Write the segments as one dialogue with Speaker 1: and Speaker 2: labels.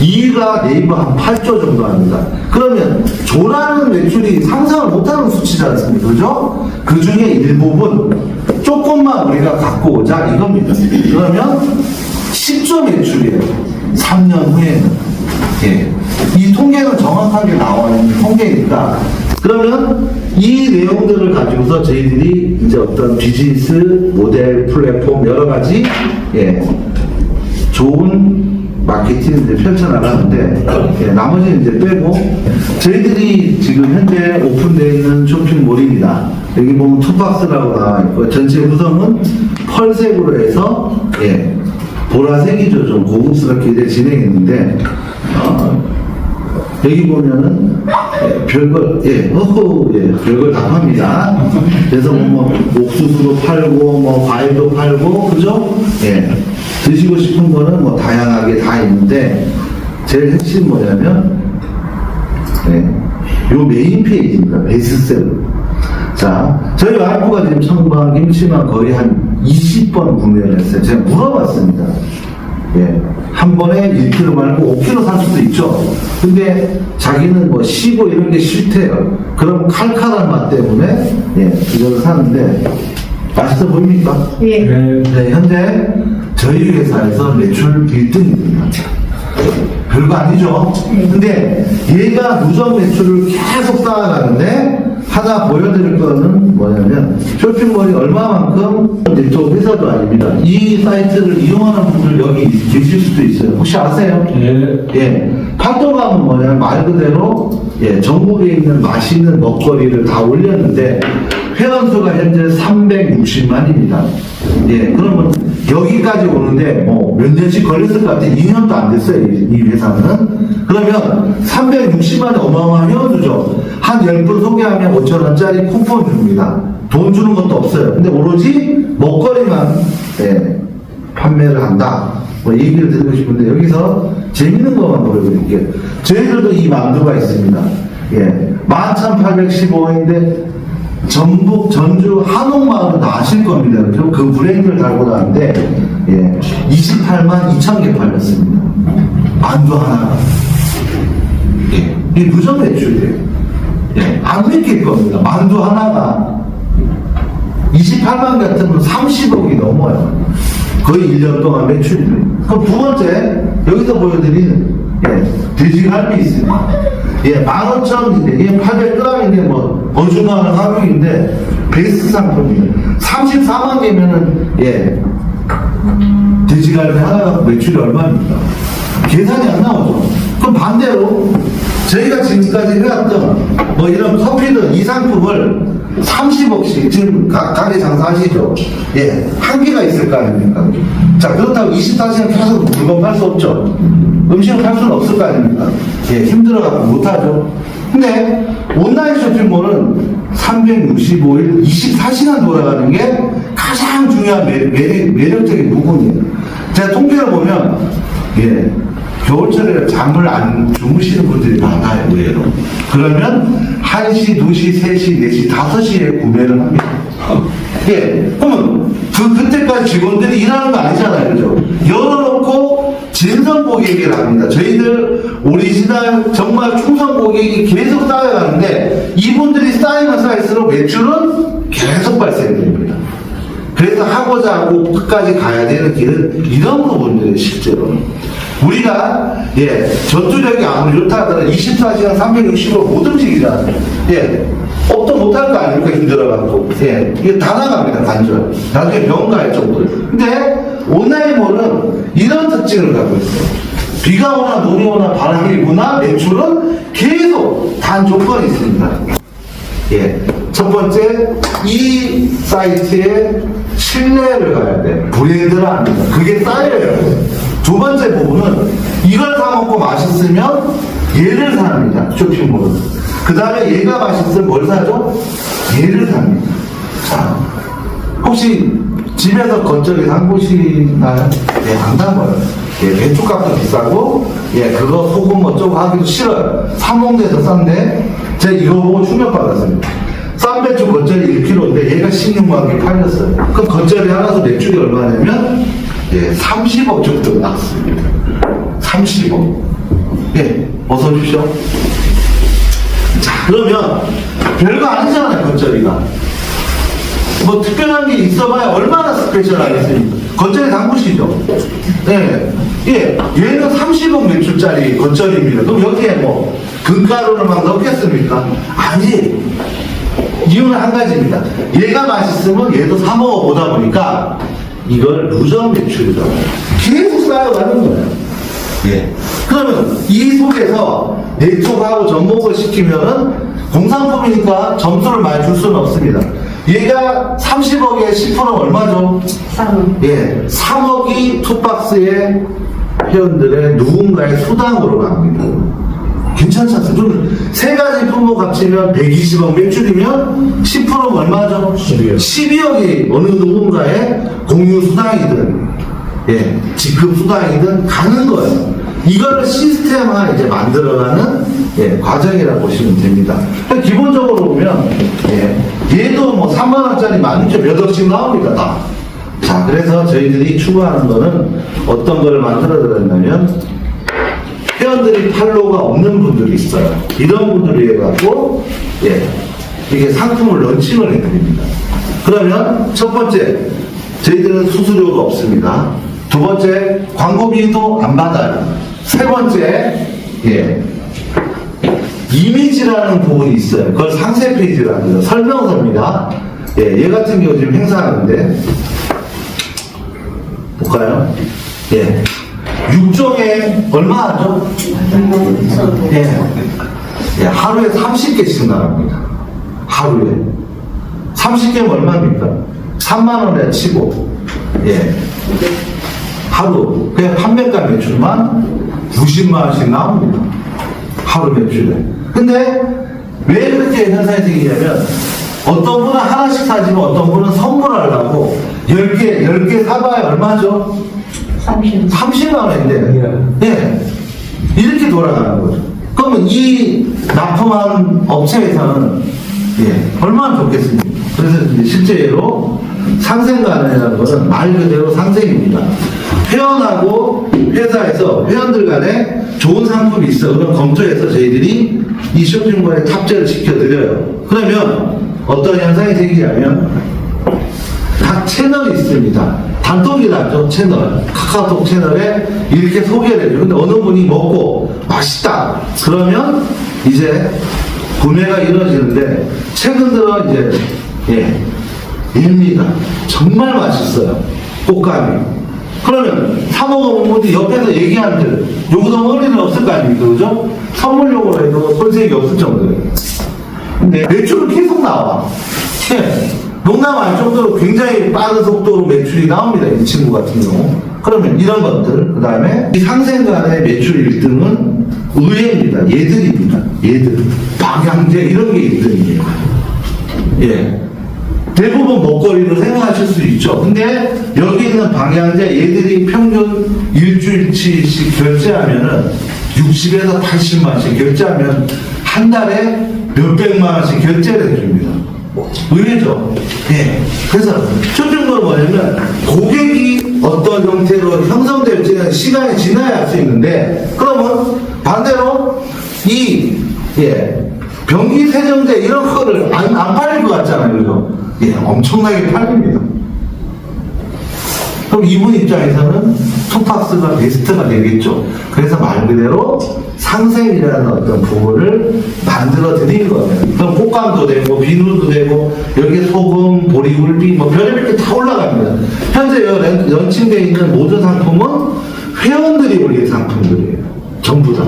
Speaker 1: 2위가 네이버 한 8조 정도 합니다. 그러면 조라는 매출이 상상을 못하는 수치지 않습니까? 그죠? 그 중에 일부분 조금만 우리가 갖고 오자 이겁니다. 그러면 10조 매출이에요. 3년 후에는. 예. 이 통계는 정확하게 나와 있는 통계니까. 그러면 이 내용들을 가지고서 저희들이 이제 어떤 비즈니스 모델, 플랫폼 여러 가지 예, 좋은 마케팅을 이제 펼쳐나가는데 예, 나머지는 이제 빼고 저희들이 지금 현재 오픈되어 있는 쇼핑몰입니다. 여기 보면 투박스라고 나와 있고 전체 구성은 펄색으로 해서 예, 보라색이죠. 좀 고급스럽게 이제 진행했는데 여기 보면은 예, 별걸 별걸 다 팝니다. 그래서 뭐 옥수수도 팔고 뭐 과일도 팔고 그죠? 예. 드시고 싶은 거는 뭐 다양하게 다 있는데 제일 핵심 뭐냐면 예, 요 메인 페이지입니다. 베스트셀러. 자, 저희 와이프가 지금 청과 김치만 거의 한 20번 구매를 했어요. 제가 물어봤습니다. 예, 한 번에 1kg 말고 5kg 살 수도 있죠. 근데 자기는 뭐 시고 이런 게 싫대요. 그럼 칼칼한 맛 때문에 예, 이걸 사는데 맛있어 보입니까?
Speaker 2: 예.
Speaker 1: 네, 현재 저희 회사에서 매출 1등입니다. 별거 아니죠? 근데 얘가 누적 매출을 계속 쌓아가는데 하나 보여드릴 거는 뭐냐면 쇼핑몰이 얼마만큼 이제 저 회사도 아닙니다. 이 사이트를 이용하는 분들 여기 계실 수도 있어요. 혹시 아세요?
Speaker 3: 예.
Speaker 1: 예. 팔도감은 뭐냐면 말 그대로 예, 전국에 있는 맛있는 먹거리를 다 올렸는데 회원수가 현재 360만입니다. 예, 그러면 여기까지 오는데 뭐 몇 년씩 걸렸을 것 같아요. 2년도 안 됐어요, 이 회사는. 그러면 360만이 어마어마한 회원수죠. 한 10분 소개하면 5,000원짜리 쿠폰 줍니다. 돈 주는 것도 없어요. 근데 오로지 먹거리만 예, 판매를 한다. 뭐 얘기를 드리고 싶은데 여기서 재밌는 것만 보여드릴게요. 저희들도 이 만두가 있습니다. 예, 11,815원인데 전북, 전주, 한옥마을은 다 아실 겁니다. 그죠? 그 브랜드를 달고 나는데, 예, 28만 2천 개 팔렸습니다. 만두 하나가. 예, 이게 누적 매출이에요. 예, 안 믿길 겁니다. 만두 하나가 28만 같으면 30억이 넘어요. 거의 1년 동안 매출입니다. 그럼 두 번째, 여기서 보여드리는, 예, 돼지갈비 있습니다. 예, 15,000원인데, 이게 800g인데, 뭐, 어중간한 가격인데, 베스트 상품이에요. 34만 개면은, 예, 돼지갈비 하나 매출이 얼마입니까? 계산이 안 나오죠. 그럼 반대로, 저희가 지금까지 해왔던, 뭐, 이런 커피든 이 상품을 30억씩, 지금 가게 장사하시죠? 예, 한계가 있을 거 아닙니까? 자, 그렇다고 24시간 계속 물건 팔 수 없죠? 음식을 팔 수는 없을 거 아닙니까? 예, 힘들어갖고 못하죠. 근데 온라인 쇼핑몰은 365일 24시간 돌아가는 게 가장 중요한 매력적인 부분이에요. 제가 통계를 보면, 예, 겨울철에 잠을 안 주무시는 분들이 많아요, 의외로. 그러면 1시, 2시, 3시, 4시, 5시에 구매를 합니다. 예, 그러면 그때까지 직원들이 일하는 거 아니잖아요, 그죠? 열어놓고 진성 고객을 합니다. 저희들 오리지널 정말 충성 고객이 계속 쌓여가는데 이분들이 쌓이면 쌓일수록 매출은 계속 발생됩니다. 그래서 하고자 하고 끝까지 가야 되는 길은 이런 부분들이 실제로 우리가 예 전투력이 아무리 좋다 하더라도 24시간 365일 못 움직이잖아요. 예, 업도 못할 거 아닙니까? 힘들어갖고. 예, 이게 다 나갑니다, 관절. 나중에 병원 갈 정도로. 근데 온라인몰은 이런 특징을 갖고 있어요. 비가 오나 눈이 오나 바람이 부나 매출은 계속 단 조건이 있습니다. 예, 첫 번째, 이 사이트에 신뢰를 가야 돼. 브랜드를 합니다. 그게 쌓여야 돼. 두 번째 부분은 이걸 사먹고 맛있으면 얘를 삽니다. 쇼핑몰은. 그 다음에 얘가 맛있으면 뭘 사죠? 얘를 삽니다. 자, 혹시 집에서 겉절이 담그시나요? 예, 안 담궈요. 예, 배추값도 비싸고, 예, 그거 소금 어쩌고 하기도 싫어요. 사먹는 데서 싼데, 제가 이거 보고 충격받았습니다. 싼 배추 겉절이 1kg인데 얘가 16만 개 팔렸어요. 그럼 겉절이 하나서 매출이 얼마냐면, 예, 30억 정도 났습니다. 30억. 예, 어서 오십시오. 자, 그러면 별거 아니잖아요, 겉절이가. 뭐 특별한 게 있어봐야 얼마나 스페셜하겠습니까? 겉절이 담그시죠? 네. 예, 얘는 30억 매출짜리 겉절입니다. 그럼 여기에 뭐 금가루를 막 넣겠습니까? 아니. 이유는 한 가지입니다. 얘가 맛있으면 얘도 사 먹어보다 보니까 이걸 누적 매출이라고 계속 쌓여가는 거예요. 예. 그러면 이 속에서 네트워크하고 접목을 시키면은 공산품이니까 점수를 많이 줄 수는 없습니다. 얘가 30억에 10%는 얼마죠?
Speaker 2: 3억.
Speaker 1: 예. 3억이 투박스의 회원들의 누군가의 수당으로 갑니다. 괜찮지 않습니까? 그럼 세 가지 품목 합치면 120억 매출이면 10%는 얼마죠? 12억이 어느 누군가의 공유 수당이든, 예, 직급 수당이든 가는 거예요. 이거를 시스템화 이제 만들어가는, 예, 과정이라고 보시면 됩니다. 그러니까 기본적으로 보면, 예, 얘도 뭐 3만원짜리 많죠? 몇 억씩 나옵니다, 다. 자, 그래서 저희들이 추구하는 거는 어떤 거를 만들어야 된다면, 회원들이 팔로우가 없는 분들이 있어요. 이런 분들이 해갖고, 예, 이게 상품을 런칭을 해드립니다. 그러면 첫 번째, 저희들은 수수료가 없습니다. 두 번째, 광고비도 안 받아요. 세 번째, 예, 이미지라는 부분이 있어요. 그걸 상세 페이지라는 거죠. 설명서입니다. 예, 얘 같은 경우 지금 행사하는데, 볼까요? 예. 6종에 얼마 하죠? 예. 예, 하루에 30개씩 나갑니다. 하루에. 30개면 얼마입니까? 3만원에 치고, 예. 하루. 그냥 판매가 매출만 90만원씩 나옵니다. 하루 매출에. 근데 왜 그렇게 현상이 생기냐면, 어떤 분은 하나씩 사지만 어떤 분은 선물하려고 10개 사봐야 얼마죠? 30만 원인데, 예. 이렇게 돌아가는 거죠. 그러면 이 납품한 업체에서는, 예, 얼마나 좋겠습니까? 그래서 이제 실제로 상생간이라는 것은 말 그대로 상생입니다. 회원하고 회사에서 회원들 간에 좋은 상품이 있어. 그럼 검토해서 저희들이 이 쇼핑몰에 탑재를 시켜드려요. 그러면 어떤 현상이 생기냐면, 각 채널이 있습니다. 단톡이라죠, 채널. 카카오톡 채널에 이렇게 소개를 해줘요. 근데 어느 분이 먹고 맛있다. 그러면 이제 구매가 이루어지는데, 최근 들어 이제, 예, 얘입니다. 정말 맛있어요. 꽃감이. 그러면 사먹어본 분들이 옆에서 얘기하는데, 요거도 먹을 일은 없을 거 아닙니까? 그죠? 선물용으로 해도 손색이 없을 정도예요. 근데 매출은 계속 나와. 예. 농담 할 정도로 굉장히 빠른 속도로 매출이 나옵니다. 이 친구 같은 경우. 그러면 이런 것들, 그 다음에 상생간의 매출 1등은 의외입니다. 얘들입니다. 얘들. 방향제 이런 게 1등이에요. 예. 대부분 먹거리로 생각하실 수 있죠. 근데 여기 있는 방향제 얘들이 평균 일주일치씩 결제하면은 60에서 80만원씩 결제하면 한 달에 몇백만원씩 결제를 해줍니다. 의외죠. 예. 그래서 쇼핑몰은 뭐냐면 고객이 어떤 형태로 형성될지는 시간이 지나야 할 수 있는데, 그러면 반대로 이, 예, 변기 세정제 이런 거를 안 팔릴 것 같잖아요. 그죠? 예, 엄청나게 팔립니다. 그럼 이분 입장에서는 투박스가 베스트가 되겠죠. 그래서 말 그대로 상생이라는 어떤 부분을 만들어 드린 거예요. 그럼 꽃감도 되고, 비누도 되고, 여기에 소금, 보리굴비, 뭐 별의별 게 다 올라갑니다. 현재 런칭되어 있는 모든 상품은 회원들이 올린 상품들이에요. 전부 다.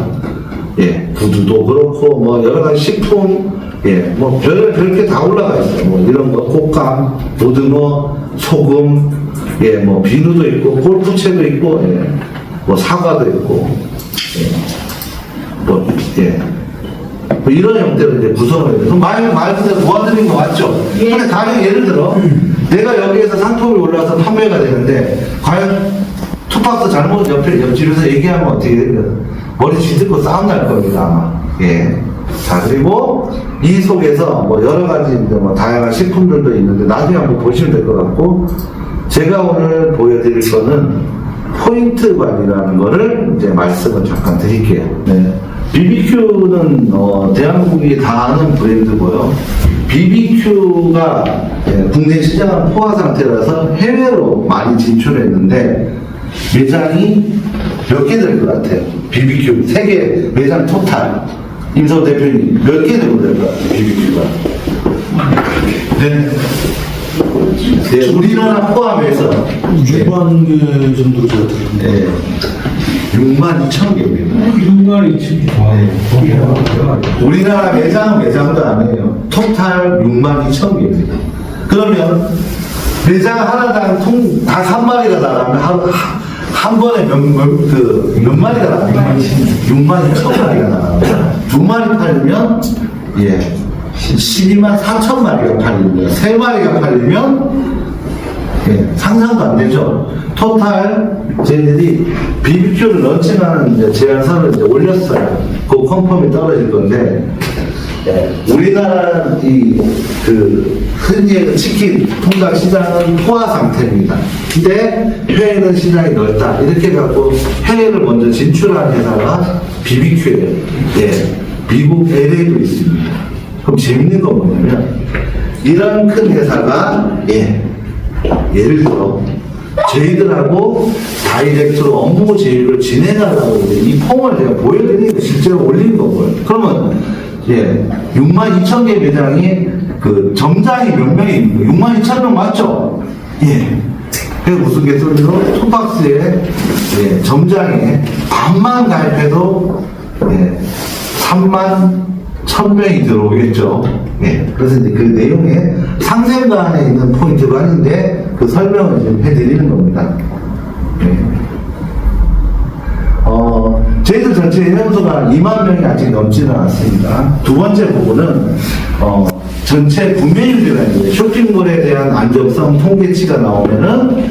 Speaker 1: 예, 구두도 그렇고, 뭐 여러 가지 식품, 예, 뭐 별의별 게 다 올라가 있어요. 뭐 이런 거, 꽃감, 고등어, 소금, 예, 뭐 비누도 있고, 골프채도 있고, 예, 뭐 사과도 있고, 예. 뭐, 예. 뭐 이런 형태로 이제 구성을 해요. 그럼 말 그대로 도와드린 거 맞죠?
Speaker 2: 예.
Speaker 1: 근데 가령 예를 들어, 내가 여기에서 상품이 올라와서 판매가 되는데, 과연 투박스 잘못 옆집에서 얘기하면 어떻게 돼요? 머리 쥐들고 싸움 날 겁니다, 아마. 예. 자, 그리고 이 속에서 뭐 여러 가지 이제 뭐 다양한 식품들도 있는데, 나중에 한번 보시면 될 것 같고, 제가 오늘 보여드릴 거는 포인트 관리라는 거를 이제 말씀을 잠깐 드릴게요. 네. BBQ는 대한민국이 다 아는 브랜드고요. BBQ가 국내 시장은 포화 상태라서 해외로 많이 진출했는데 매장이 몇 개 될 것 같아요? BBQ 세계 매장 토탈 임서 대표님 몇 개 정도 될 것 같아요? BBQ가 네. 네, 우리나라 포함해서
Speaker 2: 6만 개 정도 제가 들었는데.
Speaker 1: 네. 6만 2천 개입니다.
Speaker 2: 6만 2천 개.
Speaker 1: 우리나라 매장도 아니에요. 토탈 6만 2천 개입니다. 그러면 매장 하나당 다 3마리가 나가면 한 번에 몇 마리가 나갑니까? 6만 2천 마리가 나갑니다. 2마리 팔면 12만 4천 마리가 팔립니다. 3마리가 팔리면 상상도 안 되죠. 토탈 저희들이 BBQ를 런칭하는 이제 제안서를 이제 올렸어요. 그 컨펌이 떨어질 건데 우리나라 흔히 치킨 통닭 시장은 포화 상태입니다. 근데 해외는 시장이 넓다. 이렇게 갖고 해외를 먼저 진출한 회사가 BBQ예요. 미국 LA도 있습니다. 그럼 재밌는 건 뭐냐면 이런 큰 회사가 예를 들어 저희들하고 다이렉트로 업무 제휴를 진행하려고 이 폼을 제가 보여드리니까 실제로 올리는 거고요. 그러면 6만 2천 개 매장이 그 점장이 몇 명이 있는 거예요? 6만 2천 명 맞죠? 그래서 무슨 개소리로 톱박스에 점장에 반만 가입해도 3만 1,000명이 들어오겠죠. 그래서 이제 그 내용에 상생관에 있는 포인트가 아닌데 그 설명을 좀 해드리는 겁니다. 저희들 전체 회원수가 2만 명이 아직 넘지는 않습니다. 두 번째 부분은 전체 구매율이라는 거예요. 쇼핑몰에 대한 안정성 통계치가 나오면은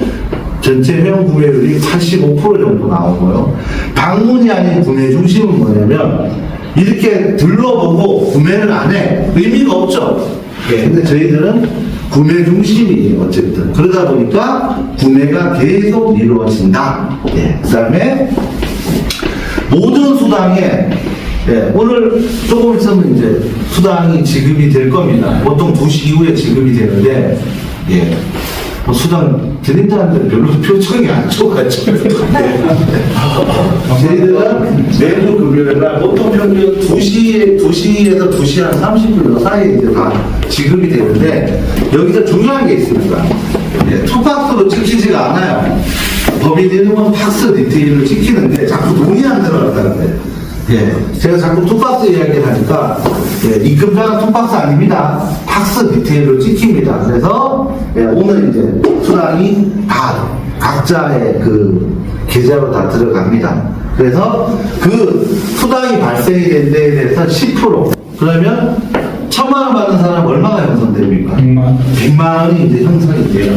Speaker 1: 전체 회원 구매율이 85% 정도 나오고요. 방문이 아닌 구매 중심은 뭐냐면 이렇게 둘러보고 구매를 안 해. 의미가 없죠. 근데 저희들은 구매 중심이에요. 어쨌든. 그러다 보니까 구매가 계속 이루어진다. 그 다음에 모든 수당에 오늘 조금 있으면 이제 수당이 지급이 될 겁니다. 보통 2시 이후에 지급이 되는데 수당 드린다는데 별로 표정이 안 좋아가지고 저희들은 매주 금요일날 보통 평균 2시에서 2시 한 30분 사이에 이제 다 지급이 되는데 여기서 중요한 게 있습니다. 투박스로 찍히지가 않아요. 법인 이름은 팍스 디테일로 찍히는데 자꾸 돈이 안 들어간다는데 제가 자꾸 투박스 이야기를 하니까 입금자가 투박스 아닙니다. 팍스 디테일로 찍힙니다. 그래서 오늘 이제 수당이 다 각자의 그 계좌로 다 들어갑니다. 그래서 그 수당이 발생이 된 데에 대해서 10% 그러면 1,000만 원 받는 사람 얼마가 형성됩니까? 100만 원이 이제 형성이 돼요.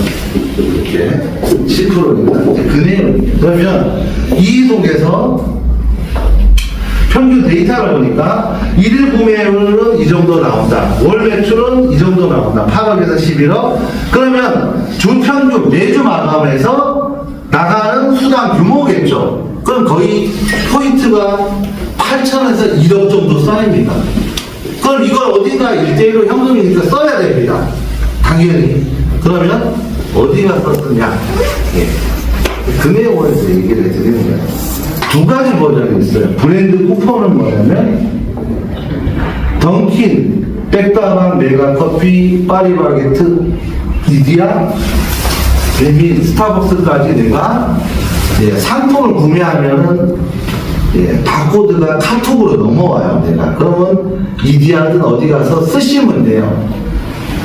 Speaker 1: 이렇게 10%입니다. 그 내용입니다. 그러면 이 속에서 평균 데이터를 보니까 1일 구매율은 이 정도 나온다. 월 매출은 이 정도 나온다. 8억에서 11억. 그러면 주 평균 매주 마감해서 나가는 수당 규모겠죠. 그럼 거의 포인트가 8천에서 1억 정도 쌓입니다. 그럼 이걸 어딘가 1대1로 현금이니까 써야 됩니다. 당연히. 그러면 어디가 썼느냐. 그 내용을 얘기를 해드리는 거예요. 두 가지 버전이 있어요. 브랜드 쿠폰은 뭐냐면 던킨, 백다방, 메가커피, 파리바게트, 디디아, 미 스타벅스까지 내가 상품을 구매하면은 바코드가 카톡으로 넘어와요. 내가 그러면 이디아든 어디 가서 쓰시면 돼요.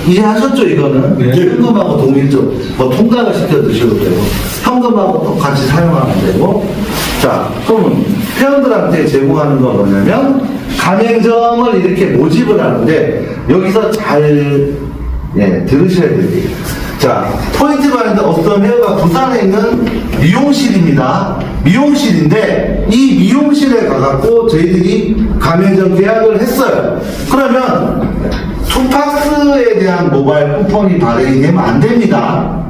Speaker 1: 이해하셨죠? 이거는 현금하고 동일적 통닭을 시켜 드셔도 되고 현금하고 똑같이 사용하면 되고. 자, 그러면 회원들한테 제공하는 건 뭐냐면 가맹점을 이렇게 모집을 하는데 여기서 잘 들으셔야 됩니다. 자, 포인트 바인드 어떤 회원가 부산에 있는 미용실입니다. 미용실인데 이 미용실에 가갖고 저희들이 가맹점 계약을 했어요. 그러면 투팍스에 대한 모바일 쿠폰이 발행이 되면 안 됩니다.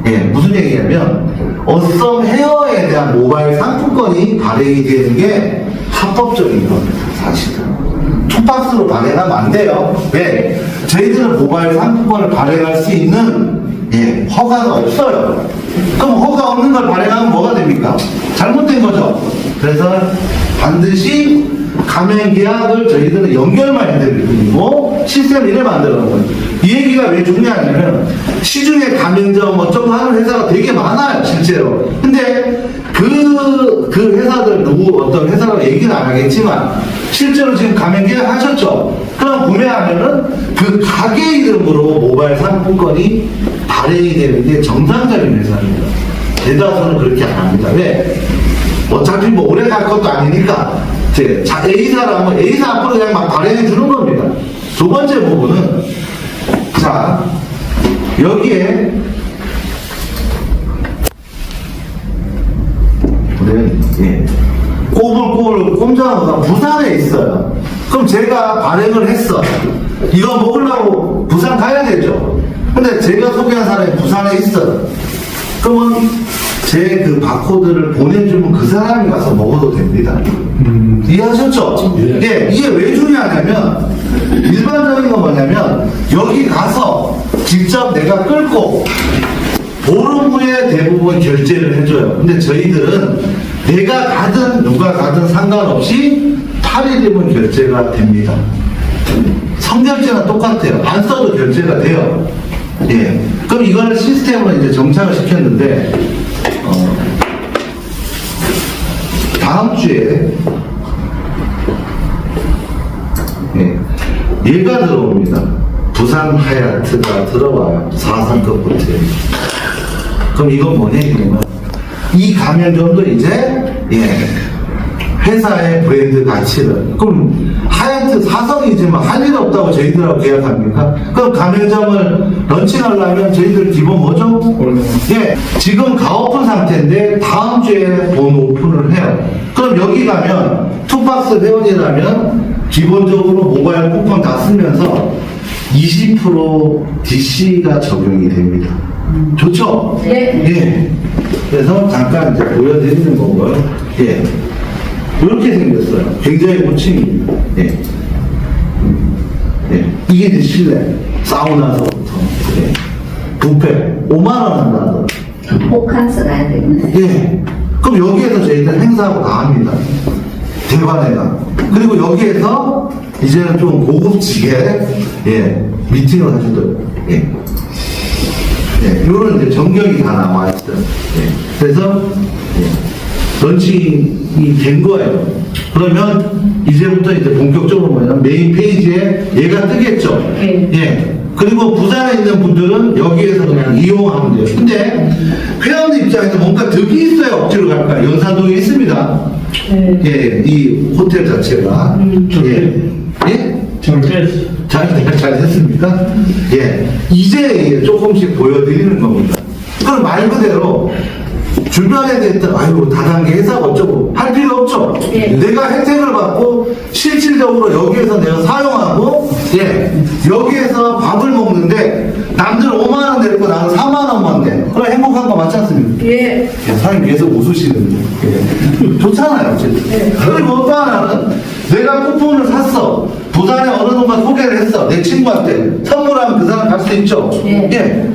Speaker 1: 예, 무슨 얘기냐면 어썸 헤어에 대한 모바일 상품권이 발행이 되는 게 합법적인 겁니다. 사실은 투박스로 발행하면 안 돼요. 왜? 저희들은 모바일 상품권을 발행할 수 있는 허가가 없어요. 그럼 허가 없는 걸 발행하면 뭐가 됩니까? 잘못된 거죠. 그래서 반드시 가맹 계약을 저희들은 연결만 해드릴 뿐이고 시스템을 이래 만들어 놓은 거예요. 이 얘기가 왜 중요하냐면 시중에 가맹점 어쩌고 하는 회사가 되게 많아요, 실제로. 근데 그 회사들 어떤 회사라고 얘기는 안 하겠지만 실제로 지금 가맹 계약 하셨죠? 그럼 구매하면은 그 가게 이름으로 모바일 상품권이 발행이 되는 게 정상적인 회사입니다. 대다수는 그렇게 안 합니다. 왜? 어차피 뭐 오래 갈 것도 아니니까 A사라면 A사 앞으로 그냥 막 발행해 주는 겁니다. 두 번째 부분은 자 여기에 꼬불꼬불 꼼장어가 부산에 있어요. 그럼 제가 발행을 했어. 이거 먹으려고 부산 가야 되죠. 근데 제가 소개한 사람이 부산에 있어요. 그러면 제 그 바코드를 보내주면 그 사람이 가서 먹어도 됩니다. 이해하셨죠?
Speaker 2: 예.
Speaker 1: 이게 왜 중요하냐면 일반적인 건 뭐냐면 여기 가서 직접 내가 끌고 보름 후에 대부분 결제를 해줘요. 근데 저희들은 내가 가든 누가 가든 상관없이 8일이면 결제가 됩니다. 성결제가 똑같아요. 안 써도 결제가 돼요. 예. 그럼 이거를 시스템으로 이제 정착을 시켰는데, 다음 주에, 얘가 들어옵니다. 부산 하얏트가 들어와요. 4성급 호텔. 그럼 이건 뭐냐, 이러면. 이 가맹점도 이제, 회사의 브랜드 가치를. 그럼 하얏트 4성이지만 할 일 없다고 저희들하고 계약합니까? 그럼 가맹점을 런칭하려면 저희들 기본 뭐죠? 지금 가오픈 상태인데 다음 주에 본 오픈을 해요. 그럼 여기 가면 투박스 회원이라면 기본적으로 모바일 쿠폰 다 쓰면서 20% DC가 적용이 됩니다. 좋죠?
Speaker 3: 네.
Speaker 1: 그래서 잠깐 이제 보여드리는 거고요. 이렇게 생겼어요. 굉장히 고층입니다. 이게 이제 실내. 사우나서부터. 뷔페. 5만원 한다더라고요.
Speaker 3: 호캉스 가야 되겠네.
Speaker 1: 그럼 여기에서 저희들 행사하고 다 합니다. 대관회가. 그리고 여기에서 이제는 좀 고급지게, 미팅을 하시더라고요. 요런 이제 전격이 다 나와있어요. 그래서, 런칭이 된 거예요. 그러면 이제부터 이제 본격적으로 뭐냐면 메인 페이지에 얘가 뜨겠죠. 그리고 부산에 있는 분들은 여기에서 그냥 이용하면 돼요. 근데 회원 입장에서 뭔가 득이 있어야 억지로 갈까요? 연산동에 있습니다. 이 호텔 자체가. 잘 됐습니까? 이제 조금씩 보여드리는 겁니다. 그럼 말 그대로 주변에 대했던 아이고 다단계 회사가 어쩌고 할 필요 없죠. 내가 혜택을 받고 실질적으로 여기에서 내가 사용하고 여기에서 밥을 먹는데 남들 5만원 내고 나는 4만원만 내. 그럼 행복한 거 맞지 않습니까? 사장님 계속 웃으시는데 좋잖아요. 그리고 또 하나는 내가 쿠폰을 샀어. 부산에 어느 동가 소개를 했어. 내 친구한테 선물하면 그 사람 갈 수 있죠.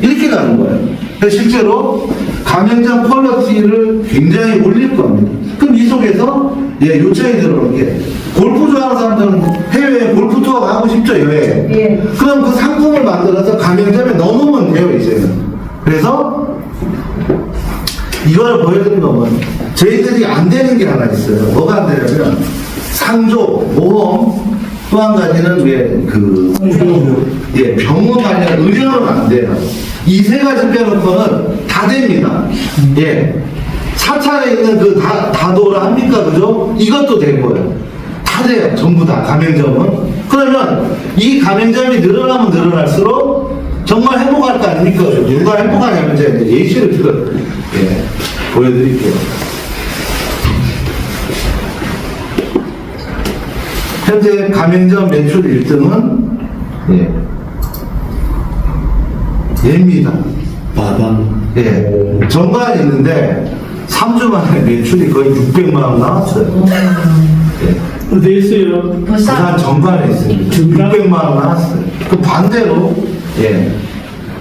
Speaker 1: 이렇게 가는 거예요. 그래서 실제로 가맹점 퀄리티를 굉장히 올릴 겁니다. 그럼 이 속에서 요청이 들어오는 게 골프 좋아하는 사람들은 해외에 골프 투어 가고 싶죠, 여행. 그럼 그 상품을 만들어서 가맹점에 넣으면 돼요, 이제는. 그래서 이걸 보여드린 거면 저희들이 안 되는 게 하나 있어요. 뭐가 안 되냐면 상조, 모험, 또 한 가지는 병원 관련 의료는 안 돼요. 이 세 가지 빼놓고는 다 됩니다. 사찰에 있는 그 다도라 합니까? 그죠? 이것도 되고요. 다 돼요. 전부 다, 가맹점은. 그러면 이 가맹점이 늘어나면 늘어날수록 정말 행복할 거 아닙니까? 누가 행복하냐면 이제 예시를 보여드릴게요. 현재 가맹점 매출 1등은 얘입니다.
Speaker 2: 마방.
Speaker 1: 예. 정관이 있는데 3주 만에 매출이 거의 600만 원 나왔어요. 예.
Speaker 2: 어디 있어요?
Speaker 1: 부산 정관에 있습니다. 600만 원 나왔어요. 그 반대로, 예.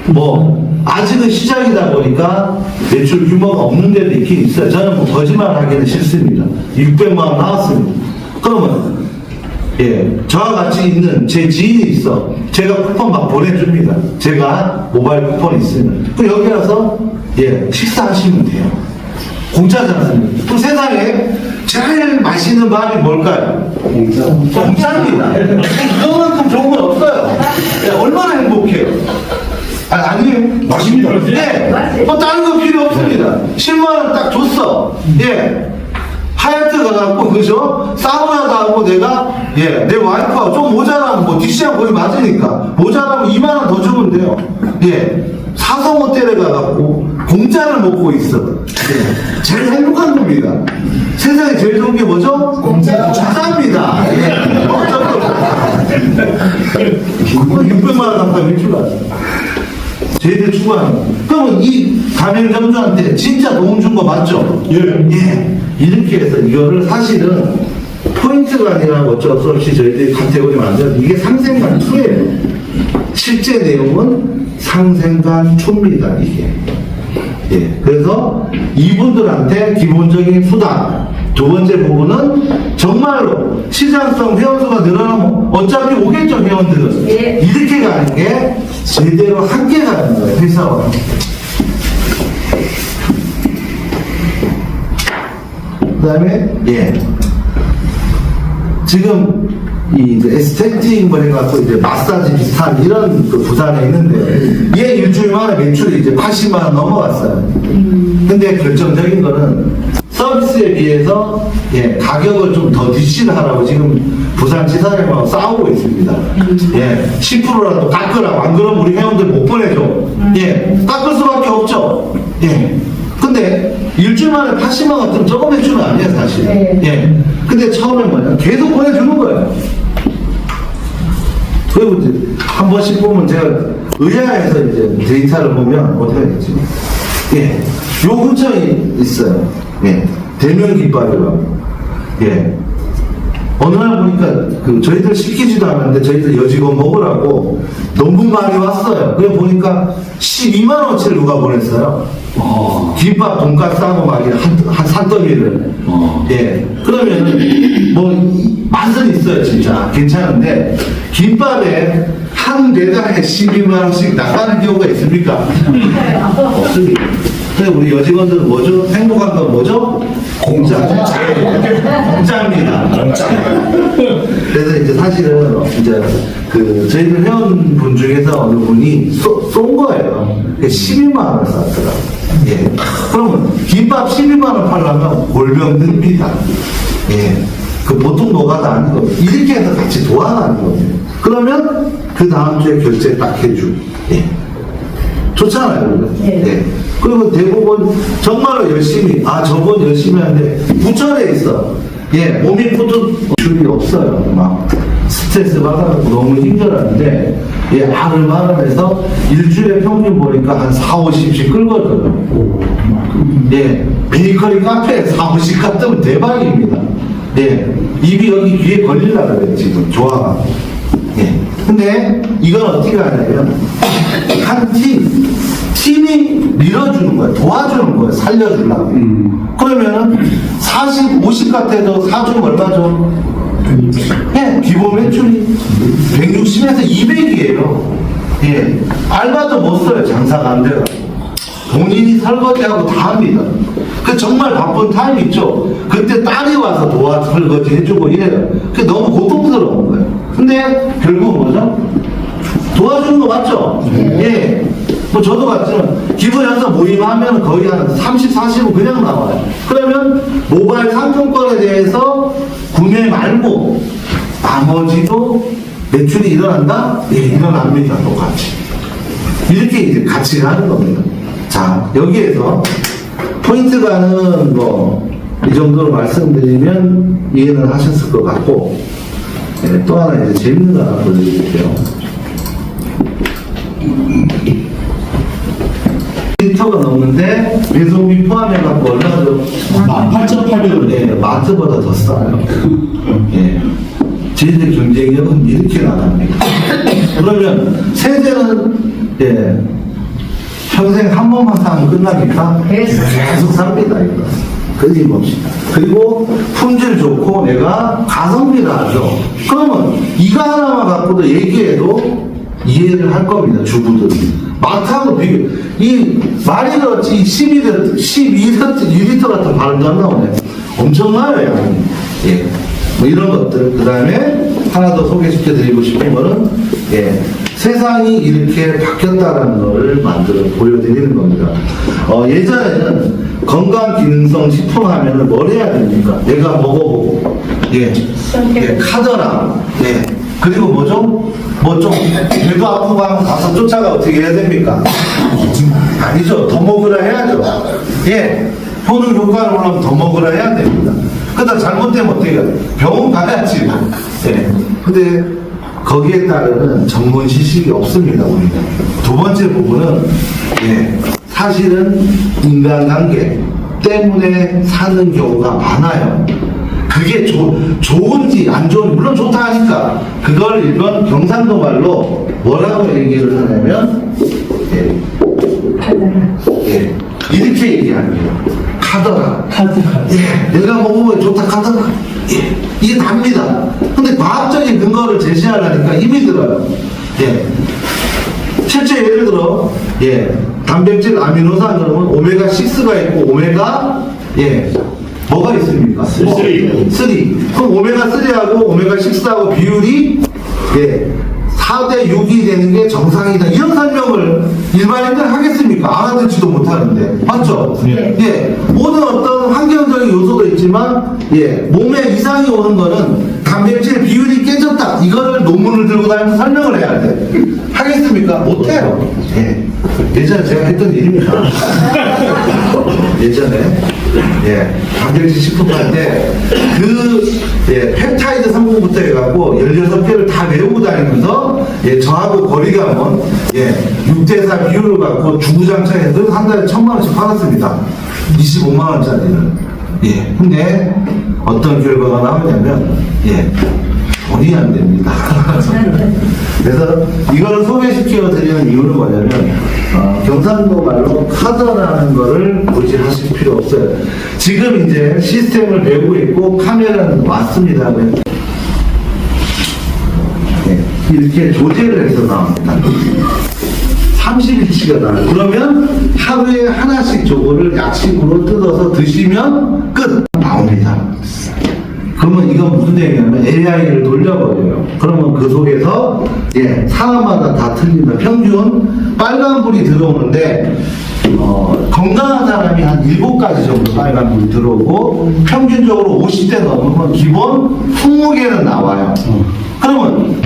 Speaker 1: 뭐, 아직은 시작이다 보니까 매출 규모가 없는 데도 있긴 있어요. 저는 뭐 거짓말 하기는 싫습니다. 600만 원 나왔습니다. 그러면, 예, 저와 같이 있는 제 지인이 있어. 제가 쿠폰 막 보내줍니다. 제가 모바일 쿠폰이 있으면. 그 여기 와서, 예, 식사하시면 돼요. 공짜지 않습니까? 또 세상에 제일 맛있는 밥이 뭘까요? 공짜입니다. 그거만큼 좋은 건 없어요. 예, 얼마나 행복해요. 아니에요.
Speaker 2: 맛있습니다.
Speaker 1: 네. 뭐 다른 거 필요 없습니다. 10만원 딱 줬어. 예. 하얏트 가갖고, 그죠? 사우나 가고 내가, 예, 내 와이프가 좀 모자라면, 뭐, 딕시랑 거의 맞으니까, 모자라면 2만원 더 주면 돼요. 예. 사성 호텔에 가갖고, 공짜를 먹고 있어. 예. 제일 행복한 겁니다. 세상에 제일 좋은 게 뭐죠? 공짜입니다. 예. 그거 600만원 갖다 밀줄 알아요. 저희들 추구하는. 그러면 이 가맹점주한테 진짜 도움 준 거 맞죠?
Speaker 2: 예.
Speaker 1: 예. 이렇게 해서 이거를 사실은 포인트가 아니라 어쩔 수 없이 저희들이 카테고리 만들어 이게 상생관 2예요. 실제 내용은 상생관 2입니다, 이게. 예. 그래서 이분들한테 기본적인 수당. 두 번째 부분은 정말로 시장성 회원수가 늘어나면 어차피 오겠죠, 회원들은.
Speaker 3: 예.
Speaker 1: 이렇게 가는 게 제대로 함께 가는 거예요, 회사와. 그 다음에, 예. 지금, 이 에스테틱 뭐 해갖고 이제 마사지 비슷한 이런 그 부산에 있는데, 얘 일주일 만에 매출이 이제 80만원 넘어갔어요. 근데 결정적인 거는 서비스에 비해서, 예, 가격을 좀 더 디시를 하라고 지금 부산지사장님하고 싸우고 있습니다. 예, 10%라도 깎으라고. 안 그러면 우리 회원들 못 보내줘. 예, 깎을 수밖에 없죠. 예. 근데 일주일 만에 80만 원 같으면 조금 매출은 아니에요, 사실.
Speaker 3: 네.
Speaker 1: 예. 근데 처음에 뭐냐, 계속 보내주는 거예요. 그리고 이제 한 번씩 보면 제가 의아해서 이제 데이터를 보면 어떻게 되지? 예. 요 근처에 있어요. 예. 대명김밥이라고. 예. 어느 날 보니까 그 저희들 시키지도 않았는데 저희들 여직원 먹으라고 너무 많이 왔어요. 그래 보니까 12만원어치를 누가 보냈어요. 김밥, 돈가스 하고 막 한 산더미를. 예. 그러면은 뭐 맛은 있어요, 진짜. 괜찮은데 김밥에 한 배달에 12만원씩 나가는 경우가 있습니까? 없습니다. 근데 우리 여직원들은 뭐죠? 행복한 건 뭐죠? 공짜. 공짜입니다. 그래서 이제 사실은 이제 그 저희들 회원분 중에서 어느 분이 쏜 거예요. 12만 원을 쌌더라고요. 예. 그러면 김밥 12만 원 팔려면 골병 듭니다. 예. 그 보통 노가다 아니거든요. 이렇게 해서 같이 도와가는 거예요. 그러면 그 다음 주에 결제 딱 해주고. 예. 좋잖아요.
Speaker 3: 네.
Speaker 1: 예. 그리고 대부분 정말로 열심히, 저번 열심히 하는데 부천에 있어. 예, 몸이 줄이 없어요. 막 스트레스 받아서 너무 힘들었는데, 예, 아름아름해서 일주일에 평균 보니까 한 4, 50씩 끌거든요. 예, 베이커리 카페에 4, 50 갔으면 대박입니다. 예, 입이 여기 귀에 걸리려고 그래요, 지금. 좋아가. 예. 근데 이건 어떻게 하냐면, 팀이 밀어주는 거예요. 도와주는 거예요. 살려주려고. 그러면은 40, 50 같아도 4주 얼마죠? 예, 기본 매출이 160에서 200이에요. 예, 알바도 못 써요. 장사가 안 돼요. 본인이 설거지하고 다 합니다. 그 정말 바쁜 타임 있죠. 그때 딸이 와서 도와 설거지 해주고 이래요. 그게 너무 고통스러운 거예요. 근데 결국 뭐죠? 도와주는 거 맞죠? 예. 뭐 저도 같지만 기부 연사 모임하면 거의 한 30, 40은 그냥 나와요. 그러면 모바일 상품권에 대해서 구매 말고 나머지도 매출이 일어난다? 예, 일어납니다. 똑같이. 이렇게 이제 같이 가는 겁니다. 자, 여기에서 포인트가는 뭐 이 정도로 말씀드리면 이해는 하셨을 것 같고, 예, 또 하나 이제 재밌는 거 하나 보여드릴게요. 2리터가 넘는데 배송비 포함해갖고 얼마죠?
Speaker 2: 18,800원.
Speaker 1: 네, 마트보다 더 싸요. 예. 저희들 경쟁력은 이렇게 나갑니다. 그러면 세제는, 예, 평생 한 번만 사면 끝납니까? 계속 삽니다, 이거. 끊임없이. 그리고 품질 좋고 내가 가성비를 하죠. 그러면 이거 하나만 갖고도 얘기해도 이해를 할 겁니다, 주부들이. 마트하고 비교. 이 말이 그렇지, 12리터 같은 발음도 안 나오네. 엄청나요, 양이. 예. 뭐 이런 것들. 그 다음에 하나 더 소개시켜 드리고 싶은 거는, 예. 세상이 이렇게 바뀌었다라는 거를 보여드리는 겁니다. 예전에는 건강기능성 식품 하면은 뭘 해야 됩니까? 내가 먹어보고, 예. 예, 카더라. 예. 그리고 뭐죠? 뭐 좀, 배도 아프고 하면 가서 쫓아가 어떻게 해야 됩니까? 아니죠. 더 먹으라 해야죠. 예. 효능 효과를 올라면 더 먹으라 해야 됩니다. 그러다 잘못되면 어떻게 해요? 병원 가야지. 예. 근데 거기에 따르는 전문 지식이 없습니다, 우리가. 두 번째 부분은, 예. 사실은 인간관계 때문에 사는 경우가 많아요. 그게 좋은지 안 좋은지, 물론 좋다 하니까 그걸 일본 경상도 말로 뭐라고 얘기를 하냐면, 예, 예, 이렇게 얘기합니다. 카더라. 예, 내가 먹으면 좋다 카더라. 예, 이게 답니다. 근데 과학적인 근거를 제시하려니까 힘이 들어요. 예. 실제 예를 들어, 예, 단백질 아미노산 그러면 오메가6가 있고 오메가, 예, 뭐가 있습니까? 3. 그럼 오메가3하고 오메가6하고 비율이, 예, 4대 6이 되는 게 정상이다. 이런 설명을 일반인들 하겠습니까? 알아듣지도 못하는데. 맞죠?
Speaker 2: 예.
Speaker 1: 예. 모든 어떤 환경적인 요소도 있지만, 예, 몸에 이상이 오는 거는 단백질 비율이 깨졌다. 이거를 논문을 들고 다니면서 설명을 해야 돼. 하겠습니까? 못해요. 예. 예전에 제가 했던 일입니다. 예전에, 예, 단백질 식품 할 때, 예, 펩타이드 성분부터 해갖고 16개를 다 외우고 다니면서, 예, 저하고 거리가 먼, 예, 6대4 비율을 갖고 주구장창해서 한 달에 1,000만원씩 팔았습니다. 25만원짜리를. 예. 근데 어떤 결과가 나오냐면, 예, 돈이 안 됩니다. 그래서 이거를 소개시켜 드리는 이유는 뭐냐면, 경상도 말로 카더라는 거를 굳이 하실 필요 없어요. 지금 이제 시스템을 배우고 있고 카메라는 왔습니다. 네, 이렇게 조제를 해서 나옵니다. 30일치가 나와요. 그러면 하루에 하나씩 저거를 약식으로 뜯어서 드시면 끝! 나옵니다. 그러면 이건 무슨 얘기냐면 AI를 돌려버려요. 그러면 그 속에서, 예, 사람마다 다 틀린다. 평균 빨간불이 들어오는데, 건강한 사람이 한 7가지 정도 빨간불이 들어오고, 평균적으로 50대 넘으면 기본 20개는 나와요. 그러면